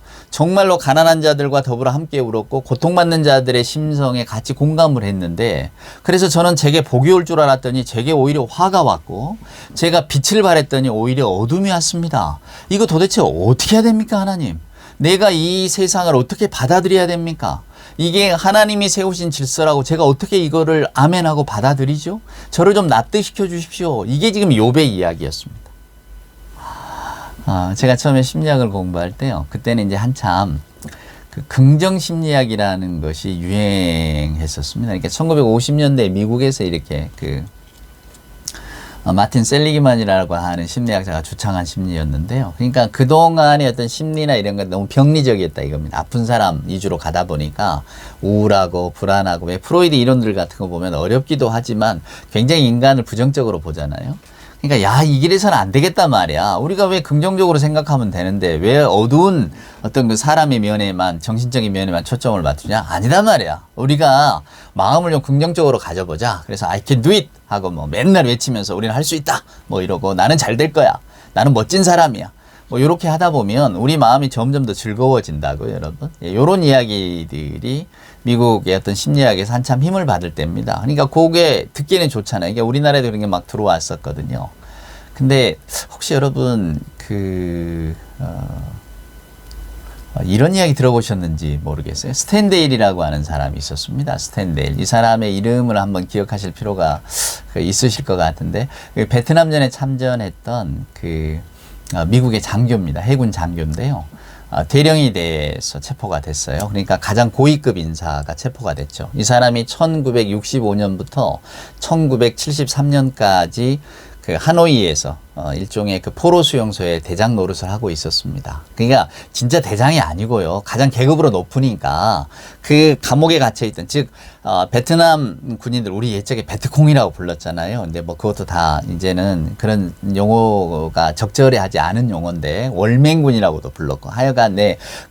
가난한 자들과 더불어 함께 울었고 고통받는 자들의 심성에 같이 공감을 했는데, 그래서 저는 제게 복이 올 줄 알았더니 제게 오히려 화가 왔고, 제가 빛을 발했더니 오히려 어둠이 왔습니다. 이거 도대체 어떻게 해야 됩니까, 하나님? 내가 이 세상을 어떻게 받아들여야 됩니까? 이게 하나님이 세우신 질서라고 제가 어떻게 이거를 아멘하고 받아들이죠? 저를 좀 납득시켜 주십시오. 이게 지금 욥의 이야기였습니다. 제가 처음에 심리학을 공부할 때요, 그때는 이제 한참 그 긍정 심리학이라는 것이 유행했었습니다. 그러니까 1950년대 미국에서 이렇게 마틴 셀리기만이라고 하는 심리학자가 주창한 심리였는데요. 그러니까 그동안의 어떤 심리나 이런 건 너무 병리적이었다 이겁니다. 아픈 사람 위주로 가다 보니까 우울하고 불안하고, 왜 프로이드 이론들 같은 거 보면 어렵기도 하지만 굉장히 인간을 부정적으로 보잖아요. 그러니까 야, 이 길에서는 안 되겠단 말이야. 우리가 왜 긍정적으로 생각하면 되는데 왜 어두운 어떤 그 사람의 면에만, 정신적인 면에만 초점을 맞추냐? 아니단 말이야. 우리가 마음을 좀 긍정적으로 가져보자. 그래서 I can do it 하고 뭐 맨날 외치면서 우리는 할 수 있다 뭐 이러고, 나는 잘 될 거야, 나는 멋진 사람이야, 뭐 이렇게 하다 보면 우리 마음이 점점 더 즐거워진다고요, 여러분. 이런 이야기들이 미국의 어떤 심리학에서 한참 힘을 받을 때입니다. 그러니까 그게 듣기는 좋잖아요. 이게 우리나라에도 그런 게 막 들어왔었거든요. 근데 혹시 여러분 이런 이야기 들어보셨는지 모르겠어요. 스탠데일이라고 하는 사람이 있었습니다. 스탠데일. 이 사람의 이름을 한번 기억하실 필요가 있으실 것 같은데, 베트남전에 참전했던 미국의 장교입니다. 해군 장교인데요. 대령이 돼서 체포가 됐어요. 그러니까 가장 고위급 인사가 체포가 됐죠. 이 사람이 1965년부터 1973년까지 하노이에서 일종의 포로 수용소에 대장 노릇을 하고 있었습니다. 그러니까 진짜 대장이 아니고요, 가장 계급으로 높으니까 그 감옥에 갇혀있던, 즉 베트남 군인들, 우리 옛적에 베트콩이라고 불렀잖아요. 근데 뭐 그것도 다 이제는 그런 용어가 적절하지 않은 용어인데 월맹군이라고도 불렀고, 하여간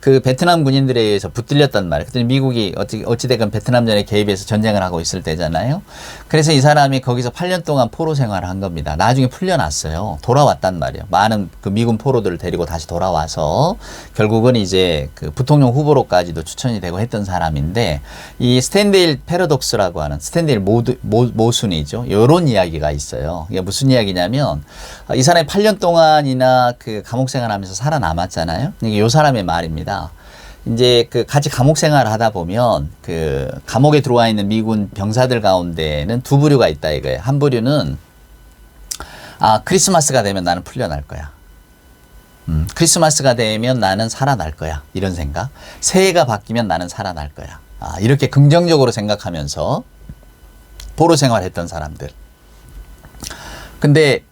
그 베트남 군인들에 의해서 붙들렸단 말이에요. 그때 미국이 어찌됐건 베트남전에 개입해서 전쟁을 하고 있을 때잖아요. 그래서 이 사람이 거기서 8년 동안 포로 생활을 한 겁니다. 나중에 풀려났어요. 돌아왔단 말이에요. 많은 미군 포로들을 데리고 다시 돌아와서 결국은 이제 부통령 후보로까지도 추천이 되고 했던 사람인데, 이 스탠데일 패러독스라고 하는, 스탠데일 모순이죠. 이런 이야기가 있어요. 이게 무슨 이야기냐면, 이 사람이 8년 동안이나 감옥 생활하면서 살아남았잖아요. 이게 이 사람의 말입니다. 이제 같이 감옥 생활을 하다 보면 감옥에 들어와 있는 미군 병사들 가운데는 두 부류가 있다 이거예요. 한 부류는 크리스마스가 되면 나는 풀려날 거야. 크리스마스가 되면 나는 살아날 거야. 이런 생각. 새해가 바뀌면 나는 살아날 거야. 이렇게 긍정적으로 생각하면서 포로 생활했던 사람들. 근데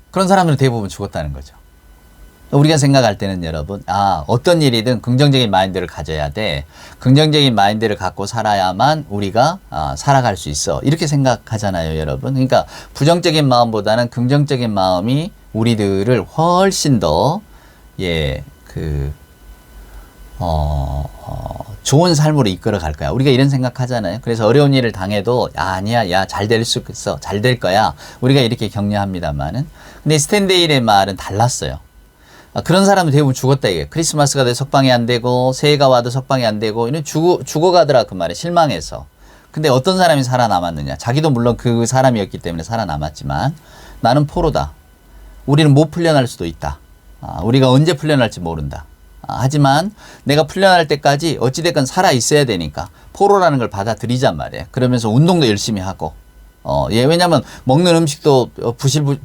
그런 사람들은 대부분 죽었다는 거죠. 우리가 생각할 때는 여러분, 어떤 일이든 긍정적인 마인드를 가져야 돼. 긍정적인 마인드를 갖고 살아야만 우리가 살아갈 수 있어. 이렇게 생각하잖아요, 여러분. 그러니까 부정적인 마음보다는 긍정적인 마음이 우리들을 훨씬 더 좋은 삶으로 이끌어 갈 거야. 우리가 이런 생각하잖아요. 그래서 어려운 일을 당해도 아니야, 야, 잘 될 수 있어, 잘 될 거야. 우리가 이렇게 격려합니다만은, 근데 스탠데일의 말은 달랐어요. 그런 사람은 대부분 죽었다 이게. 크리스마스가 돼도 석방이 안 되고 새해가 와도 석방이 안 되고 이런 죽어가더라 그 말에, 실망해서. 근데 어떤 사람이 살아남았느냐? 자기도 물론 그 사람이었기 때문에 살아남았지만, 나는 포로다. 우리는 못 풀려날 수도 있다. 우리가 언제 풀려날지 모른다. 하지만 내가 풀려날 때까지 어찌됐건 살아 있어야 되니까 포로라는 걸 받아들이잔 말이에요. 그러면서 운동도 열심히 하고 예, 왜냐면 먹는 음식도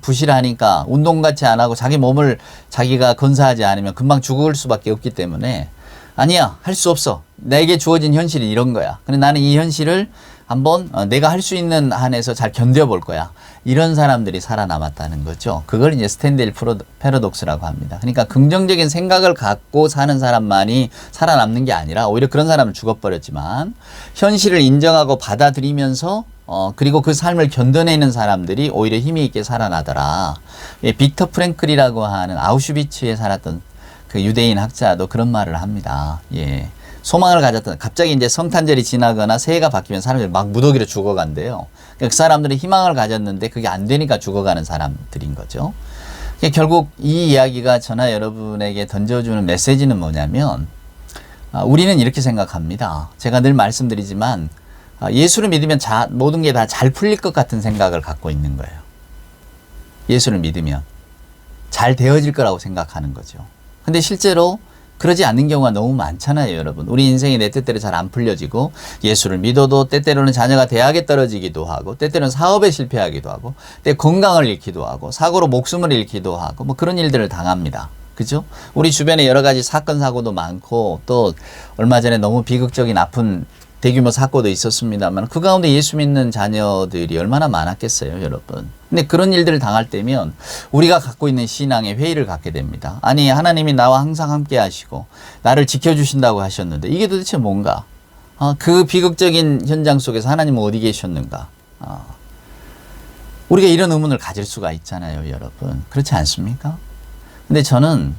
부실하니까 운동같이 안 하고 자기 몸을 자기가 건사하지 않으면 금방 죽을 수밖에 없기 때문에 아니야, 할 수 없어. 내게 주어진 현실이 이런 거야. 근데 나는 이 현실을 한번 내가 할 수 있는 한에서 잘 견뎌볼 거야. 이런 사람들이 살아남았다는 거죠. 그걸 이제 스탠데일 패러독스라고 합니다. 그러니까 긍정적인 생각을 갖고 사는 사람만이 살아남는 게 아니라 오히려 그런 사람은 죽어버렸지만 현실을 인정하고 받아들이면서 그리고 그 삶을 견뎌내는 사람들이 오히려 힘이 있게 살아나더라. 예, 빅터 프랭클이라고 하는 아우슈비츠에 살았던 그 유대인 학자도 그런 말을 합니다. 예. 소망을 가졌던, 갑자기 이제 성탄절이 지나거나 새해가 바뀌면 사람들이 막 무더기로 죽어간대요. 그 사람들이 희망을 가졌는데 그게 안 되니까 죽어가는 사람들인 거죠. 결국 이 이야기가 저나 여러분에게 던져주는 메시지는 뭐냐면, 우리는 이렇게 생각합니다. 제가 늘 말씀드리지만, 예수를 믿으면 모든 게 다 잘 풀릴 것 같은 생각을 갖고 있는 거예요. 예수를 믿으면 잘 되어질 거라고 생각하는 거죠. 근데 실제로 그러지 않는 경우가 너무 많잖아요, 여러분. 우리 인생이 내 뜻대로 잘 안 풀려지고 예수를 믿어도 때때로는 자녀가 대학에 떨어지기도 하고 때때로는 사업에 실패하기도 하고 때 건강을 잃기도 하고 사고로 목숨을 잃기도 하고 뭐 그런 일들을 당합니다. 그죠? 우리 주변에 여러 가지 사건 사고도 많고 또 얼마 전에 너무 비극적인 아픈 대규모 사고도 있었습니다만 그 가운데 예수 믿는 자녀들이 얼마나 많았겠어요, 여러분. 근데 그런 일들을 당할 때면 우리가 갖고 있는 신앙에 회의를 갖게 됩니다. 아니, 하나님이 나와 항상 함께 하시고 나를 지켜주신다고 하셨는데 이게 도대체 뭔가? 그 비극적인 현장 속에서 하나님은 어디 계셨는가? 우리가 이런 의문을 가질 수가 있잖아요, 여러분. 그렇지 않습니까? 근데 저는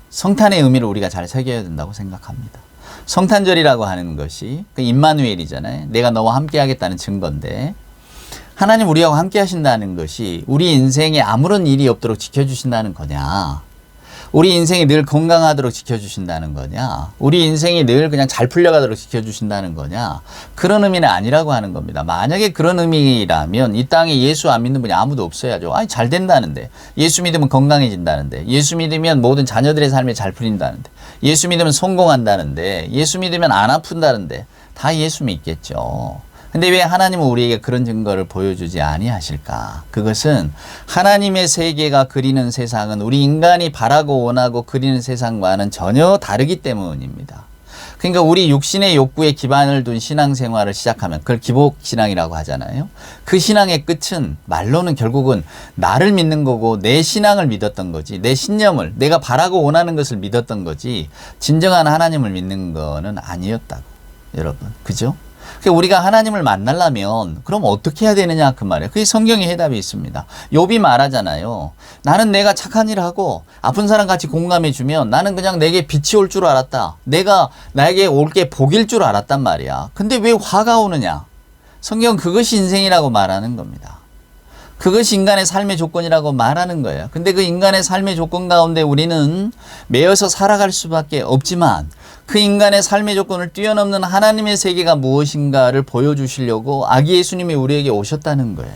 성탄의 의미를 우리가 잘 새겨야 된다고 생각합니다. 성탄절이라고 하는 것이 그 임마누엘이잖아요. 내가 너와 함께 하겠다는 증거인데 하나님 우리하고 함께 하신다는 것이 우리 인생에 아무런 일이 없도록 지켜주신다는 거냐, 우리 인생이 늘 건강하도록 지켜주신다는 거냐, 우리 인생이 늘 그냥 잘 풀려가도록 지켜주신다는 거냐, 그런 의미는 아니라고 하는 겁니다. 만약에 그런 의미라면 이 땅에 예수 안 믿는 분이 아무도 없어야죠. 아니, 잘 된다는데, 예수 믿으면 건강해진다는데, 예수 믿으면 모든 자녀들의 삶이 잘 풀린다는데, 예수 믿으면 성공한다는데, 예수 믿으면 안 아픈다는데 다 예수 믿겠죠. 근데 왜 하나님은 우리에게 그런 증거를 보여주지 아니하실까? 그것은 하나님의 세계가 그리는 세상은 우리 인간이 바라고 원하고 그리는 세상과는 전혀 다르기 때문입니다. 그러니까 우리 육신의 욕구에 기반을 둔 신앙생활을 시작하면 그걸 기복신앙이라고 하잖아요. 그 신앙의 끝은 말로는 결국은 나를 믿는 거고 내 신앙을 믿었던 거지, 내 신념을, 내가 바라고 원하는 것을 믿었던 거지 진정한 하나님을 믿는 거는 아니었다고, 여러분. 그죠? 우리가 하나님을 만나려면 그럼 어떻게 해야 되느냐 그 말이에요. 그게 성경에 해답이 있습니다. 욥이 말하잖아요. 나는 내가 착한 일을 하고 아픈 사람 같이 공감해 주면 나는 그냥 내게 빛이 올 줄 알았다. 나에게 올 게 복일 줄 알았단 말이야. 근데 왜 화가 오느냐? 성경은 그것이 인생이라고 말하는 겁니다. 그것이 인간의 삶의 조건이라고 말하는 거예요. 근데 그 인간의 삶의 조건 가운데 우리는 매여서 살아갈 수밖에 없지만 그 인간의 삶의 조건을 뛰어넘는 하나님의 세계가 무엇인가를 보여주시려고 아기 예수님이 우리에게 오셨다는 거예요.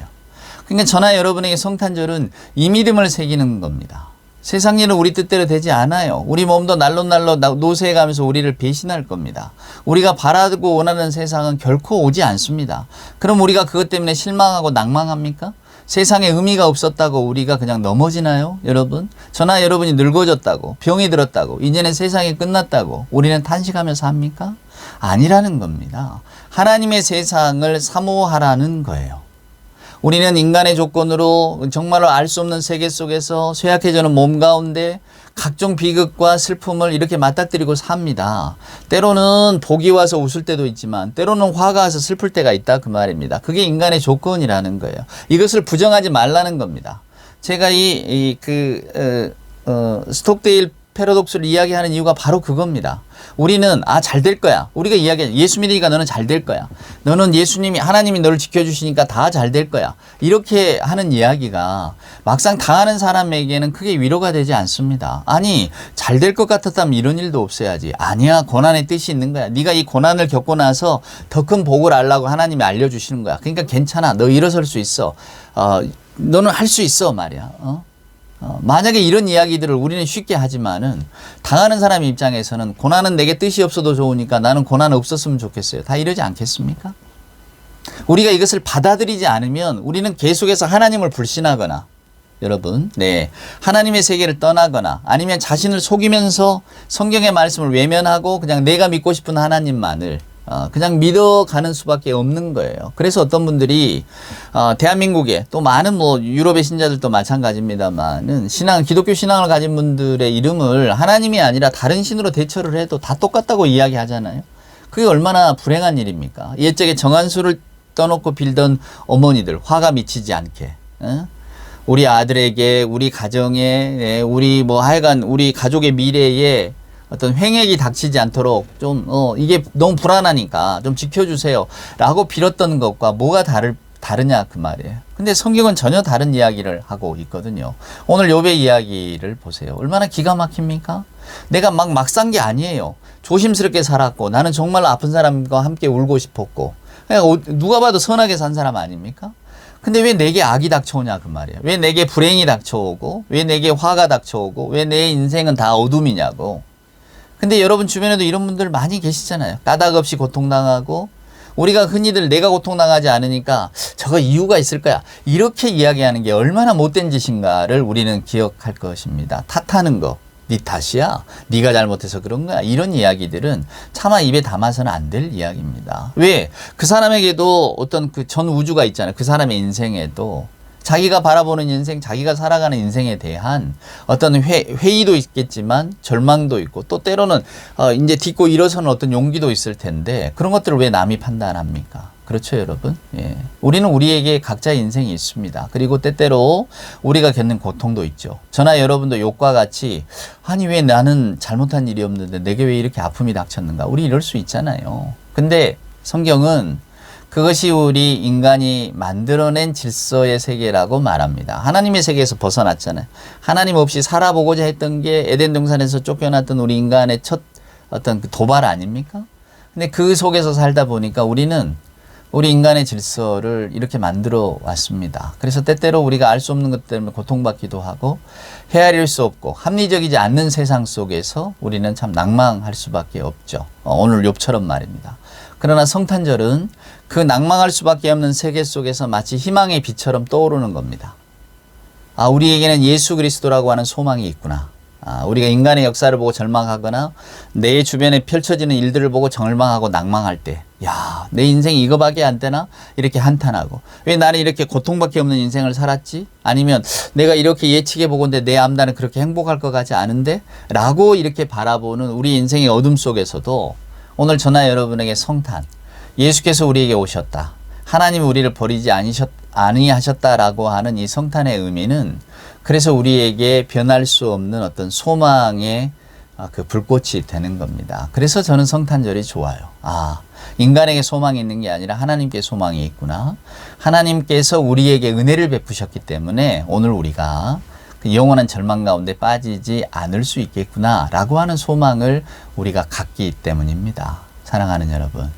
그러니까 저나 여러분에게 성탄절은 이 믿음을 새기는 겁니다. 세상 일은 우리 뜻대로 되지 않아요. 우리 몸도 날로 노쇠해가면서 우리를 배신할 겁니다. 우리가 바라고 원하는 세상은 결코 오지 않습니다. 그럼 우리가 그것 때문에 실망하고 낭망합니까? 세상에 의미가 없었다고 우리가 그냥 넘어지나요? 여러분, 저나 여러분이 늙어졌다고, 병이 들었다고, 이제는 세상이 끝났다고 우리는 탄식하면서 합니까? 아니라는 겁니다. 하나님의 세상을 사모하라는 거예요. 우리는 인간의 조건으로 정말로 알 수 없는 세계 속에서 쇠약해지는 몸 가운데 각종 비극과 슬픔을 이렇게 맞닥뜨리고 삽니다. 때로는 복이 와서 웃을 때도 있지만 때로는 화가 와서 슬플 때가 있다 그 말입니다. 그게 인간의 조건이라는 거예요. 이것을 부정하지 말라는 겁니다. 제가 스톡데일 패러독스를 이야기하는 이유가 바로 그겁니다. 우리는 잘 될 거야. 우리가 이야기하는 예수 믿으니까 너는 잘 될 거야. 너는 하나님이 너를 지켜주시니까 다 잘 될 거야. 이렇게 하는 이야기가 막상 당하는 사람에게는 크게 위로가 되지 않습니다. 아니, 잘 될 것 같았다면 이런 일도 없어야지. 아니야, 고난의 뜻이 있는 거야. 네가 이 고난을 겪고 나서 더 큰 복을 알라고 하나님이 알려주시는 거야. 그러니까 괜찮아. 너 일어설 수 있어. 너는 할 수 있어 말이야. 만약에 이런 이야기들을 우리는 쉽게 하지만은 당하는 사람 입장에서는 고난은 내게 뜻이 없어도 좋으니까 나는 고난 없었으면 좋겠어요. 다 이러지 않겠습니까? 우리가 이것을 받아들이지 않으면 우리는 계속해서 하나님을 불신하거나 여러분, 네, 하나님의 세계를 떠나거나 아니면 자신을 속이면서 성경의 말씀을 외면하고 그냥 내가 믿고 싶은 하나님만을 그냥 믿어가는 수밖에 없는 거예요. 그래서 어떤 분들이 대한민국에 또 많은 뭐 유럽의 신자들도 마찬가지입니다만은 기독교 신앙을 가진 분들의 이름을 하나님이 아니라 다른 신으로 대처를 해도 다 똑같다고 이야기하잖아요. 그게 얼마나 불행한 일입니까? 옛적에 정한수를 떠놓고 빌던 어머니들 화가 미치지 않게 우리 아들에게 우리 가정에 우리 뭐 하여간 우리 가족의 미래에 어떤 횡액이 닥치지 않도록 좀 이게 너무 불안하니까 좀 지켜주세요 라고 빌었던 것과 뭐가 다르냐 그 말이에요. 근데 성경은 전혀 다른 이야기를 하고 있거든요. 오늘 욥의 이야기를 보세요. 얼마나 기가 막힙니까? 내가 막 산 게 아니에요. 조심스럽게 살았고 나는 정말 아픈 사람과 함께 울고 싶었고 누가 봐도 선하게 산 사람 아닙니까? 근데 왜 내게 악이 닥쳐오냐 그 말이에요. 왜 내게 불행이 닥쳐오고 왜 내게 화가 닥쳐오고 왜 내 인생은 다 어둠이냐고. 근데 여러분 주변에도 이런 분들 많이 계시잖아요. 까닭없이 고통당하고 우리가 흔히들 내가 고통당하지 않으니까 저거 이유가 있을 거야 이렇게 이야기하는 게 얼마나 못된 짓인가를 우리는 기억할 것입니다. 탓하는 거 네 탓이야 네가 잘못해서 그런 거야 이런 이야기들은 차마 입에 담아서는 안 될 이야기입니다. 왜? 그 사람에게도 어떤 그 전 우주가 있잖아요. 그 사람의 인생에도 자기가 바라보는 인생, 자기가 살아가는 인생에 대한 어떤 회의도 있겠지만 절망도 있고 또 때로는 이제 딛고 일어서는 어떤 용기도 있을 텐데 그런 것들을 왜 남이 판단합니까? 그렇죠, 여러분? 예. 우리는 우리에게 각자의 인생이 있습니다. 그리고 때때로 우리가 겪는 고통도 있죠. 저나 여러분도 욕과 같이 아니 왜 나는 잘못한 일이 없는데 내게 왜 이렇게 아픔이 닥쳤는가? 우리 이럴 수 있잖아요. 근데 성경은 그것이 우리 인간이 만들어낸 질서의 세계라고 말합니다. 하나님의 세계에서 벗어났잖아요. 하나님 없이 살아보고자 했던 게 에덴 동산에서 쫓겨났던 우리 인간의 첫 어떤 그 도발 아닙니까? 근데 그 속에서 살다 보니까 우리는 우리 인간의 질서를 이렇게 만들어 왔습니다. 그래서 때때로 우리가 알 수 없는 것 때문에 고통받기도 하고 헤아릴 수 없고 합리적이지 않는 세상 속에서 우리는 참 낭망할 수밖에 없죠. 오늘 욥처럼 말입니다. 그러나 성탄절은 그 낭망할 수밖에 없는 세계 속에서 마치 희망의 빛처럼 떠오르는 겁니다. 우리에게는 예수 그리스도라고 하는 소망이 있구나. 우리가 인간의 역사를 보고 절망하거나 내 주변에 펼쳐지는 일들을 보고 절망하고 낭망할 때 야, 내 인생이 이거밖에 안 되나? 이렇게 한탄하고 왜 나는 이렇게 고통밖에 없는 인생을 살았지? 아니면 내가 이렇게 예측해 보건데 내 암단은 그렇게 행복할 것 같지 않은데? 라고 이렇게 바라보는 우리 인생의 어둠 속에서도 오늘 저나 여러분에게 성탄, 예수께서 우리에게 오셨다. 하나님이 우리를 버리지 아니하셨다라고 하는 이 성탄의 의미는 그래서 우리에게 변할 수 없는 어떤 소망의 그 불꽃이 되는 겁니다. 그래서 저는 성탄절이 좋아요. 인간에게 소망이 있는 게 아니라 하나님께 소망이 있구나. 하나님께서 우리에게 은혜를 베푸셨기 때문에 오늘 우리가 그 영원한 절망 가운데 빠지지 않을 수 있겠구나 라고 하는 소망을 우리가 갖기 때문입니다. 사랑하는 여러분,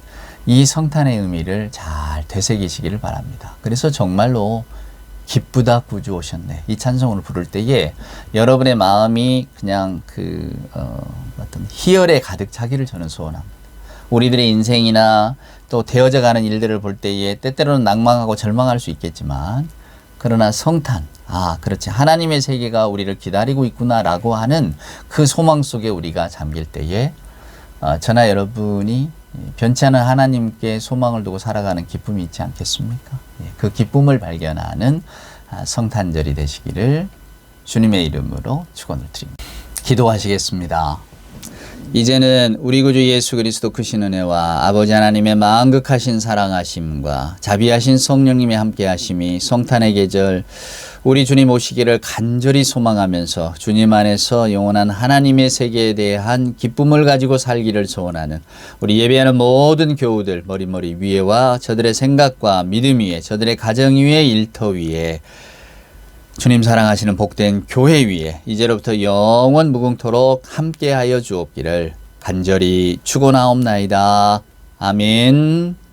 이 성탄의 의미를 잘 되새기시기를 바랍니다. 그래서 정말로 기쁘다 구주 오셨네 이 찬송을 부를 때에 여러분의 마음이 그냥 어떤 희열에 가득 차기를 저는 소원합니다. 우리들의 인생이나 또 되어져 가는 일들을 볼 때에 때때로는 낭망하고 절망할 수 있겠지만 그러나 성탄, 그렇지 하나님의 세계가 우리를 기다리고 있구나라고 하는 그 소망 속에 우리가 잠길 때에 저나 여러분이 변치 않은 하나님께 소망을 두고 살아가는 기쁨이 있지 않겠습니까? 그 기쁨을 발견하는 성탄절이 되시기를 주님의 이름으로 축원을 드립니다. 기도하시겠습니다. 이제는 우리 구주 예수 그리스도 크신 은혜와 아버지 하나님의 만극하신 사랑하심과 자비하신 성령님의 함께하심이 성탄의 계절 우리 주님 오시기를 간절히 소망하면서 주님 안에서 영원한 하나님의 세계에 대한 기쁨을 가지고 살기를 소원하는 우리 예배하는 모든 교우들 머리 위에와 저들의 생각과 믿음 위에 저들의 가정 위에 일터 위에 주님 사랑하시는 복된 교회 위에 이제로부터 영원 무궁토록 함께하여 주옵기를 간절히 축원하옵나이다. 아멘.